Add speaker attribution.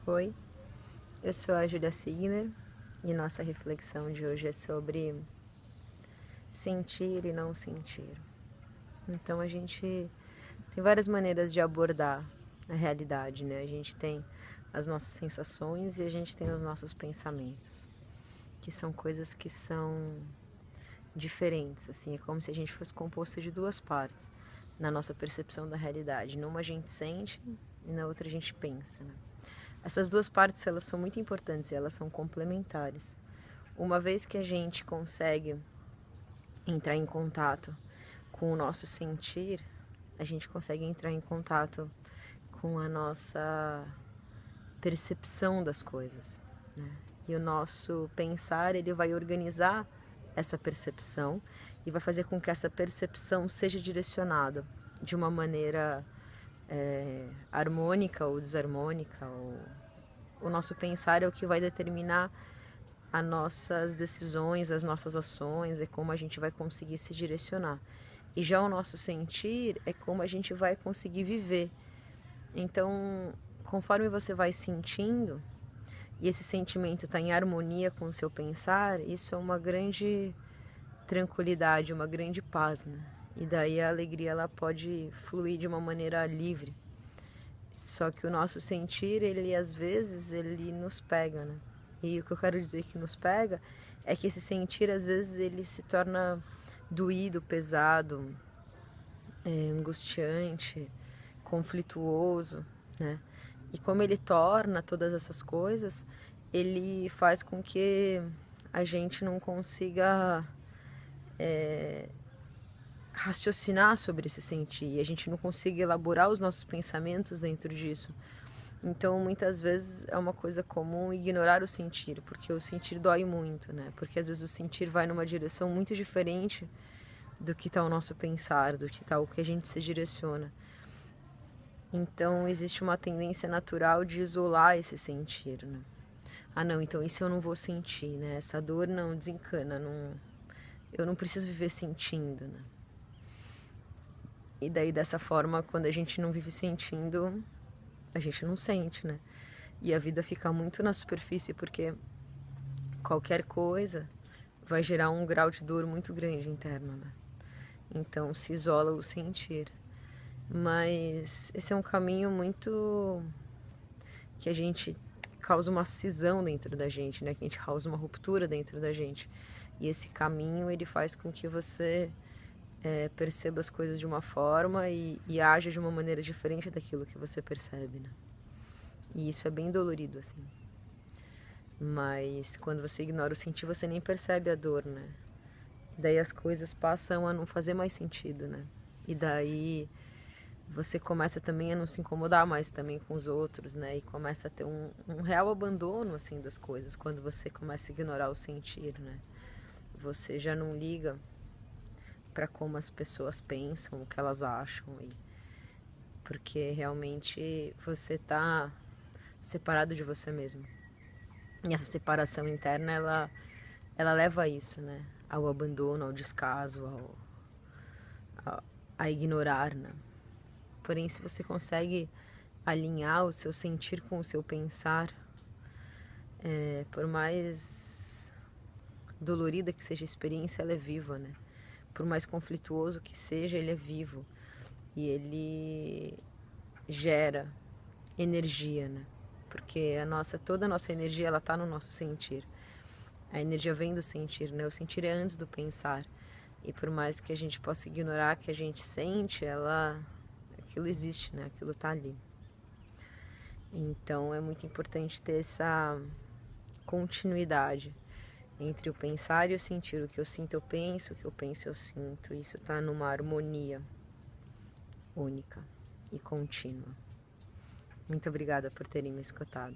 Speaker 1: Oi, eu sou a Julia Signer e nossa reflexão de hoje é sobre sentir e não sentir. Então a gente tem várias maneiras de abordar a realidade, né? A gente tem as nossas sensações e a gente tem os nossos pensamentos, que são coisas que são diferentes, assim, é como se a gente fosse composto de duas partes na nossa percepção da realidade. Numa a gente sente e na outra a gente pensa, né? Essas duas partes, elas são muito importantes e elas são complementares. Uma vez que a gente consegue entrar em contato com o nosso sentir, a gente consegue entrar em contato com a nossa percepção das coisas, né? E o nosso pensar, ele vai organizar essa percepção e vai fazer com que essa percepção seja direcionada de uma maneira harmônica ou desarmônica. O nosso pensar é o que vai determinar as nossas decisões, as nossas ações, é como a gente vai conseguir se direcionar. E já o nosso sentir é como a gente vai conseguir viver. Então, conforme você vai sentindo, e esse sentimento está em harmonia com o seu pensar, isso é uma grande tranquilidade, uma grande paz, né? E daí a alegria ela pode fluir de uma maneira livre. Só que o nosso sentir, ele às vezes, ele nos pega, né? E o que eu quero dizer que nos pega é que esse sentir, às vezes, ele se torna doído, pesado, angustiante, conflituoso, né? E como ele torna todas essas coisas, ele faz com que a gente não consiga raciocinar sobre esse sentir, e a gente não consiga elaborar os nossos pensamentos dentro disso. Então, muitas vezes é uma coisa comum ignorar o sentir, porque o sentir dói muito, né? Porque às vezes o sentir vai numa direção muito diferente do que está o nosso pensar, do que está o que a gente se direciona. Então, existe uma tendência natural de isolar esse sentir, né? Ah, não, então isso eu não vou sentir, né? Essa dor não desencana, não, eu não preciso viver sentindo, né? E daí, dessa forma, quando a gente não vive sentindo, a gente não sente, né? E a vida fica muito na superfície, porque qualquer coisa vai gerar um grau de dor muito grande interno, né? Então se isola o sentir. Mas esse é um caminho muito que a gente causa uma cisão dentro da gente, né? Que a gente causa uma ruptura dentro da gente. E esse caminho, ele faz com que você perceba as coisas de uma forma e haja de uma maneira diferente daquilo que você percebe, né? E isso é bem dolorido, assim. Mas quando você ignora o sentir, você nem percebe a dor, né? E daí as coisas passam a não fazer mais sentido, né? E daí você começa também a não se incomodar mais também com os outros, né? E começa a ter um real abandono, assim, das coisas, quando você começa a ignorar o sentir, né? Você já não liga para como as pessoas pensam, o que elas acham, porque realmente você tá separado de você mesmo. E essa separação interna, ela leva a isso, né? Ao abandono, ao descaso, a ignorar, né? Porém, se você consegue alinhar o seu sentir com o seu pensar, por mais dolorida que seja a experiência, ela é viva, né? Por mais conflituoso que seja, ele é vivo. E ele gera energia, né? Porque toda a nossa energia, ela tá no nosso sentir. A energia vem do sentir, né? O sentir é antes do pensar. E por mais que a gente possa ignorar que a gente sente, aquilo existe, né? Aquilo tá ali. Então é muito importante ter essa continuidade entre o pensar e o sentir. O que eu sinto eu penso, o que eu penso eu sinto. Isso tá numa harmonia única e contínua. Muito obrigada por terem me escutado.